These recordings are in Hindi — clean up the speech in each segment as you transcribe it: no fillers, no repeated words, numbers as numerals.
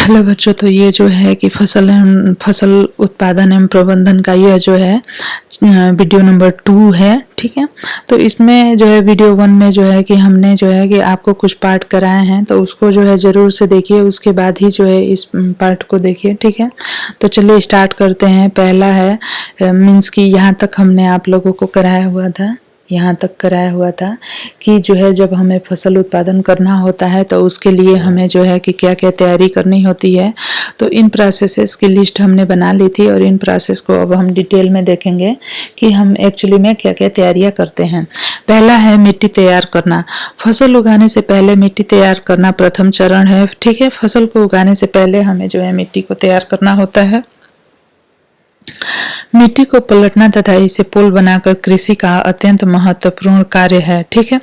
हेलो बच्चों, तो ये जो है कि फसल उत्पादन एवं प्रबंधन का यह जो है वीडियो नंबर 2 है। ठीक है, तो इसमें जो है वीडियो 1 में जो है कि हमने जो है कि आपको कुछ पार्ट कराए हैं, तो उसको जो है ज़रूर से देखिए, उसके बाद ही जो है इस पार्ट को देखिए। ठीक है, तो चलिए स्टार्ट करते हैं। पहला है मीन्स कि यहाँ तक हमने आप लोगों को कराया हुआ था, यहाँ तक कराया हुआ था कि जो है जब हमें फसल उत्पादन करना होता है तो उसके लिए हमें जो है कि क्या क्या तैयारी करनी होती है। तो इन प्रोसेसेस की लिस्ट हमने बना ली थी और इन प्रोसेस को अब हम डिटेल में देखेंगे कि हम एक्चुअली में क्या क्या तैयारियां करते हैं। पहला है मिट्टी तैयार करना। फसल उगाने से पहले मिट्टी तैयार करना प्रथम चरण है। ठीक है, फसल को उगाने से पहले हमें जो है मिट्टी को तैयार करना होता है। मिट्टी को पलटना तथा इसे पुल बनाकर कृषि का अत्यंत महत्वपूर्ण कार्य है। ठीक है,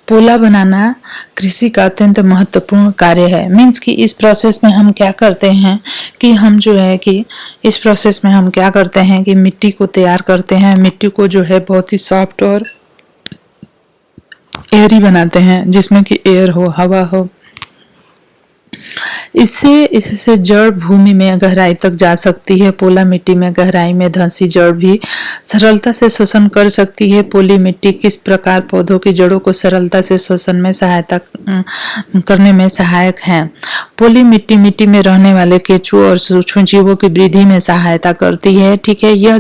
पोला बनाना कृषि का अत्यंत महत्वपूर्ण कार्य है। मीन्स कि इस प्रोसेस में हम क्या करते हैं कि हम जो है कि इस प्रोसेस में हम क्या करते हैं कि मिट्टी को तैयार करते हैं। मिट्टी को जो है बहुत ही सॉफ्ट और एयरी बनाते हैं, जिसमें कि एयर हो, हवा हो। इससे जड़ भूमि में गहराई तक जा सकती है। पोला मिट्टी में गहराई में धंसी जड़ भी सरलता से शोषण कर सकती है। पोली मिट्टी किस प्रकार पौधों की जड़ों को सरलता से शोषण में सहायता करने में सहायक है। पोली मिट्टी मिट्टी में रहने वाले केंचुओं और सूक्ष्म जीवों की वृद्धि में सहायता करती है। ठीक है, यह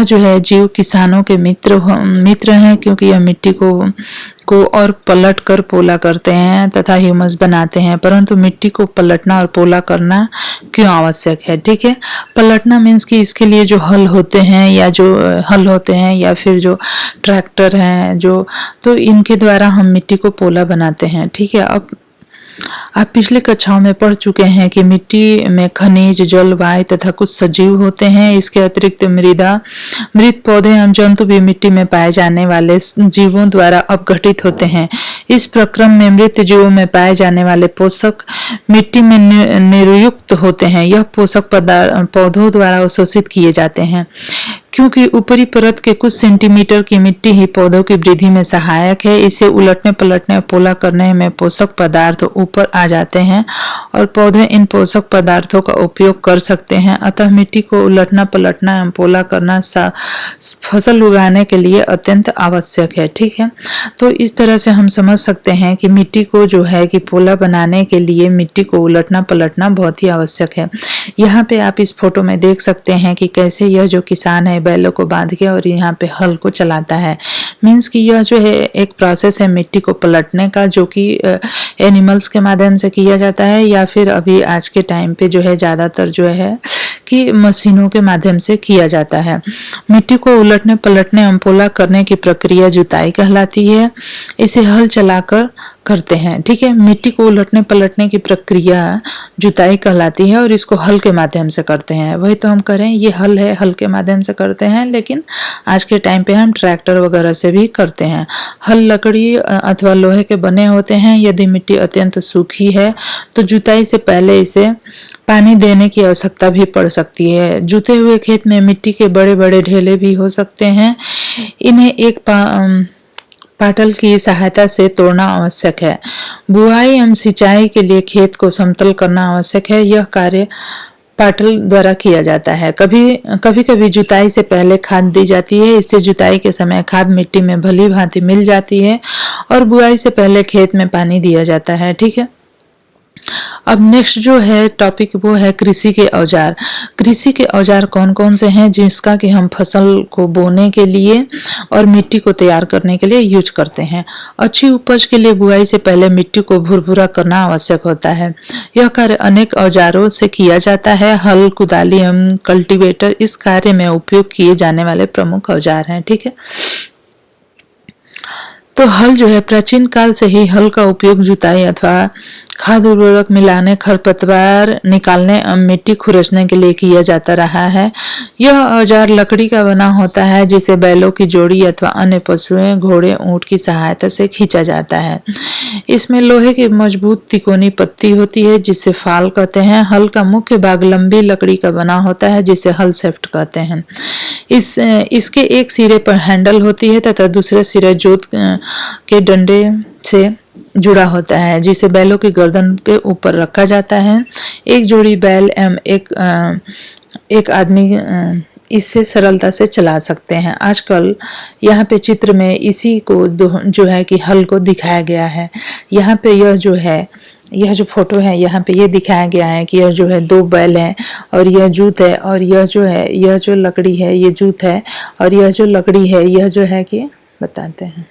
जो है जीव किसानों के मित्र हैं, क्योंकि यह मिट्टी को और पलट कर पोला करते हैं तथा ह्यूमस बनाते हैं। परंतु मिट्टी को पलटना और पोला करना क्यों आवश्यक है? ठीक है, पलटना मीन्स कि इसके लिए जो हल होते हैं या फिर जो ट्रैक्टर हैं तो इनके द्वारा हम मिट्टी को पोला बनाते हैं। ठीक है, अब आप पिछले कक्षाओं में पढ़ चुके हैं कि मिट्टी में खनिज, जल, वायु तथा कुछ सजीव होते हैं। इसके अतिरिक्त मृत पौधे एवं जंतु भी मिट्टी में पाए जाने वाले जीवों द्वारा अपघटित होते हैं। इस प्रक्रम में मृत जीवों में पाए जाने वाले पोषक मिट्टी में निर्युक्त होते हैं। यह पोषक पदार्थ पौधों द्वारा अवशोषित किए जाते हैं, क्योंकि ऊपरी परत के कुछ सेंटीमीटर की मिट्टी ही पौधों की वृद्धि में सहायक है। इसे उलटने पलटने और पोला करने में पोषक पदार्थ ऊपर आ जाते हैं और पौधे इन पोषक पदार्थों का उपयोग कर सकते हैं। अतः मिट्टी को उलटना पलटना एवं पोला करना फसल उगाने के लिए अत्यंत आवश्यक है। ठीक है, तो इस तरह से हम समझ सकते हैं कि मिट्टी को जो है कि पोला बनाने के लिए मिट्टी को उलटना पलटना बहुत ही आवश्यक है। यहाँ पे आप इस फोटो में देख सकते हैं कि कैसे यह जो किसान है बैलों को बांध के और यहाँ पे हल को चलाता है। मीन्स कि यह जो है एक प्रोसेस है मिट्टी को पलटने का, जो कि एनिमल्स के माध्यम से किया जाता है या फिर अभी आज के टाइम पे जो है ज़्यादातर जो है कि मशीनों के माध्यम से किया जाता है। मिट्टी को उलटने पलटने एवं पोला करने की प्रक्रिया जुताई कहलाती है। इसे हल चलाकर करते हैं। ठीक है, मिट्टी को उलटने पलटने की प्रक्रिया जुताई कहलाती है और इसको हल के माध्यम से करते हैं। वही तो हम करें, ये हल है, हल के माध्यम से करते हैं, लेकिन आज के टाइम पे हम ट्रैक्टर वगैरह से भी करते हैं। हल लकड़ी अथवा लोहे के बने होते हैं। यदि मिट्टी अत्यंत सूखी है तो जुताई से पहले इसे पानी देने की आवश्यकता भी पड़ सकती है। जुते हुए खेत में मिट्टी के बड़े बड़े ढेले भी हो सकते हैं। इन्हें एक पाटल की सहायता से तोड़ना आवश्यक है। बुआई एवं सिंचाई के लिए खेत को समतल करना आवश्यक है। यह कार्य पाटल द्वारा किया जाता है। कभी जुताई से पहले खाद दी जाती है। इससे जुताई के समय खाद मिट्टी में भली भांति मिल जाती है और बुआई से पहले खेत में पानी दिया जाता है। ठीक है, अब नेक्स्ट जो है टॉपिक वो है कृषि के औजार। कृषि के औजार कौन कौन से हैं जिसका कि हम फसल को बोने के लिए और मिट्टी को तैयार करने के लिए यूज करते हैं। अच्छी उपज के लिए बुआई से पहले मिट्टी को भुरभुरा करना आवश्यक होता है। यह कार्य अनेक औजारों से किया जाता है। हल, कुदाली एवं कल्टीवेटर इस कार्य में उपयोग किए जाने वाले प्रमुख औजार हैं। ठीक है, तो हल जो है प्राचीन काल से ही हल का उपयोग जुताई अथवा खाद उर्वरक मिलाने, खरपतवार निकालने और मिट्टी खुरचने के लिए किया जाता रहा है। यह औजार लकड़ी का बना होता है, जिसे बैलों की जोड़ी अथवा अन्य पशुओं, घोड़े, ऊंट की सहायता से खींचा जाता है। इसमें लोहे की मजबूत तिकोनी पत्ती होती है, जिसे फाल कहते हैं। हल का मुख्य भाग लंबी लकड़ी का बना होता है, जिसे हल शेफ्ट कहते हैं। इसके एक सिरे पर हैंडल होती है तथा दूसरे सिरे जोत के डंडे से जुड़ा होता है जिसे बैलों की गर्दन के ऊपर रखा जाता है। एक जोड़ी बैल एवं एक आदमी इससे सरलता से चला सकते हैं। आजकल यहाँ पे चित्र में इसी को जो है कि हल को दिखाया गया है। यहाँ पे यह जो फोटो है यहाँ पे ये दिखाया गया है कि यह जो है 2 बैल हैं और यह जूत है, और यह जो लकड़ी है ये जूत है, और यह जो लकड़ी है यह जो है कि बताते हैं,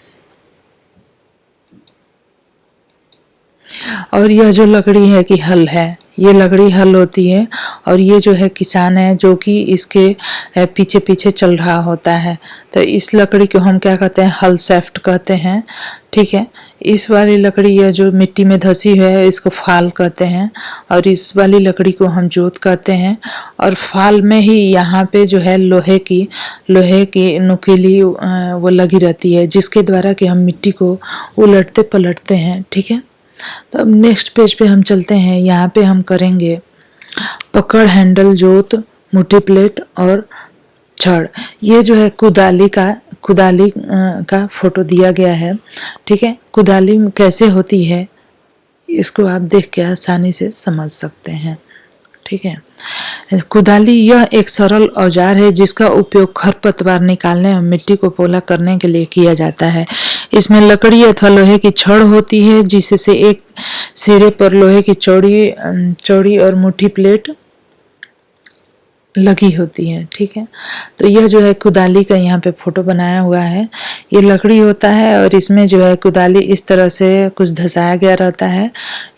और यह जो लकड़ी है कि हल है, ये लकड़ी हल होती है। और ये जो है किसान है जो कि इसके पीछे पीछे चल रहा होता है। तो इस लकड़ी को हम क्या कहते हैं, हल शाफ्ट कहते हैं। ठीक है, इस वाली लकड़ी यह जो मिट्टी में धसी हुई है इसको फाल कहते हैं, और इस वाली लकड़ी को हम जोत कहते हैं। और फाल में ही यहाँ पे जो है लोहे की नुकीली वो लगी रहती है जिसके द्वारा कि हम मिट्टी को उलटते पलटते हैं। ठीक है, तो अब नेक्स्ट पेज पे हम चलते हैं। यहाँ पे हम करेंगे पकड़, हैंडल, जोत, मुट्ठी प्लेट और छड़। ये जो है कुदाली का फोटो दिया गया है। ठीक है, कुदाली कैसे होती है इसको आप देख के आसानी से समझ सकते हैं। ठीक है, कुदाली यह एक सरल औजार है जिसका उपयोग खरपतवार निकालने और मिट्टी को पोला करने के लिए किया जाता है। इसमें लकड़ी अथवा लोहे की छड़ होती है जिससे एक सिरे पर लोहे की चौड़ी और मुट्ठी प्लेट लगी होती है। ठीक है, तो यह जो है कुदाली का यहाँ पे फोटो बनाया हुआ है। ये लकड़ी होता है और इसमें जो है कुदाली इस तरह से कुछ धसाया गया रहता है।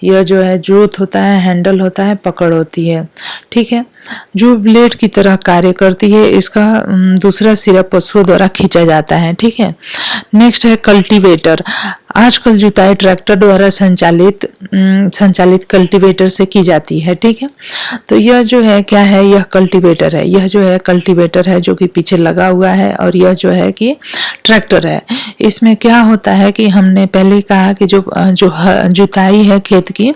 यह जो है जोत होता है, हैंडल होता है, पकड़ होती है। ठीक है, जो ब्लेड की तरह कार्य करती है। इसका दूसरा सिरा पशुओं द्वारा खींचा जाता है। ठीक है, नेक्स्ट है कल्टीवेटर। आजकल जुताई ट्रैक्टर द्वारा संचालित कल्टीवेटर से की जाती है। ठीक है, तो यह जो है क्या है, यह कल्टीवेटर है। यह जो है कल्टीवेटर है जो कि पीछे लगा हुआ है, और यह जो है कि ट्रैक्टर है। इसमें क्या होता है कि हमने पहले कहा कि जो जुताई है खेत की,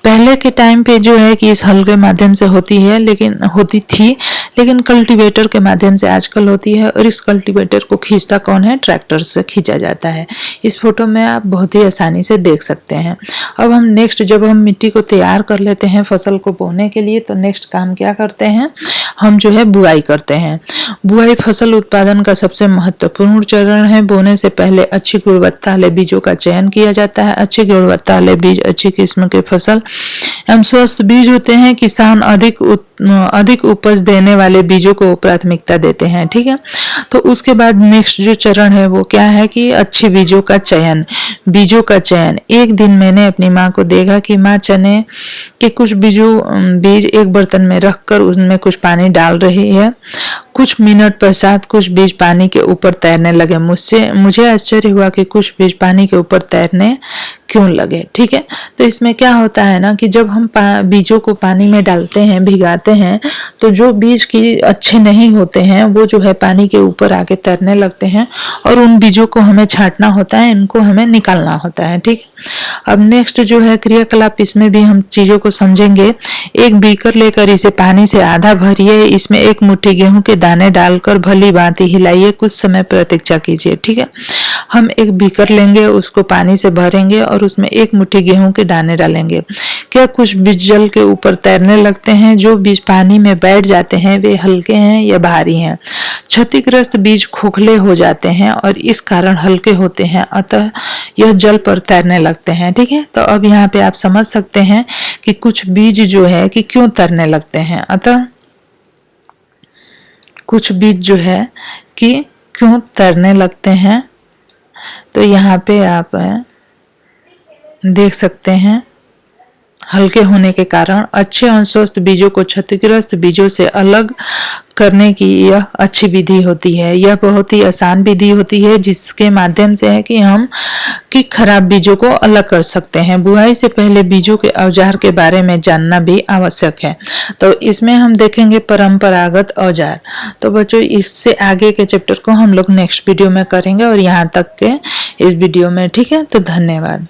पहले के टाइम पे जो है कि इस हल के माध्यम से होती थी, लेकिन कल्टीवेटर के माध्यम से आजकल होती है। और इस कल्टीवेटर को खींचता कौन है, ट्रैक्टर से खींचा जाता है। इस फोटो में आप बहुत ही आसानी से देख सकते हैं। अब हम नेक्स्ट, जब हम मिट्टी को तैयार कर लेते हैं फसल को बोने के लिए, तो नेक्स्ट काम क्या करते हैं, हम जो है बुआई करते हैं। बुआई फसल उत्पादन का सबसे महत्वपूर्ण चरण है। बोने से पहले अच्छी गुणवत्ता वाले बीजों का चयन किया जाता है। अच्छी गुणवत्ता वाले बीज अच्छी किस्म के फसल एवं स्वस्थ बीज होते हैं। किसान अधिक उपज देने वाले बीजों को प्राथमिकता देते हैं। ठीक है, तो उसके बाद नेक्स्ट जो चरण है वो क्या है कि अच्छे बीजों का चयन। एक दिन मैंने अपनी माँ को देखा कि माँ चने के कुछ बीज एक बर्तन में रखकर उसमें कुछ पानी डाल रही है। कुछ मिनट पश्चात कुछ बीज पानी के ऊपर तैरने लगे। मुझे आश्चर्य हुआ कि कुछ बीज पानी के ऊपर तैरने क्यों लगे। ठीक है, तो इसमें क्या होता है ना कि जब हम बीजों को पानी में डालते हैं, भिगाते हैं, तो जो बीज की अच्छे नहीं होते हैं वो जो है पानी के ऊपर आके तैरने लगते हैं, और उन बीजों को हमें छांटना होता है, इनको हमें निकालना होता है। ठीक, अब नेक्स्ट जो है क्रियाकलाप, इसमें भी हम चीजों को समझेंगे। एक बीकर लेकर इसे पानी से आधा भरिए, इसमें एक मुट्ठी गेहूं के दाने डालकर भली भांति हिलाइए, कुछ समय प्रतीक्षा कीजिए। ठीक है, हम एक बीकर लेंगे, उसको पानी से भरेंगे और उसमें एक मुट्ठी गेहूं के दाने डालेंगे। क्या कुछ बीज जल के ऊपर तैरने लगते हैं? जो बीज पानी में बैठ जाते हैं वे हल्के हैं या भारी हैं? क्षतिग्रस्त बीज खोखले हो जाते हैं और इस कारण हल्के होते हैं, अतः यह जल पर तैरने लगते हैं। ठीक है, तो अब यहाँ पे आप समझ सकते हैं कि कुछ बीज जो है कि क्यों तैरने लगते हैं। अतः कुछ बीज जो है कि क्यों तैरने लगते हैं, तो यहाँ पे आप देख सकते हैं हल्के होने के कारण अच्छे और स्वस्थ बीजों को क्षतिग्रस्त बीजों से अलग करने की यह अच्छी विधि होती है। यह बहुत ही आसान विधि होती है जिसके माध्यम से है कि हम खराब बीजों को अलग कर सकते हैं। बुआई से पहले बीजों के औजार के बारे में जानना भी आवश्यक है। तो इसमें हम देखेंगे परंपरागत औजार। तो बच्चों, इससे आगे के चैप्टर को हम लोग नेक्स्ट वीडियो में करेंगे और यहाँ तक के इस वीडियो में। ठीक है, तो धन्यवाद।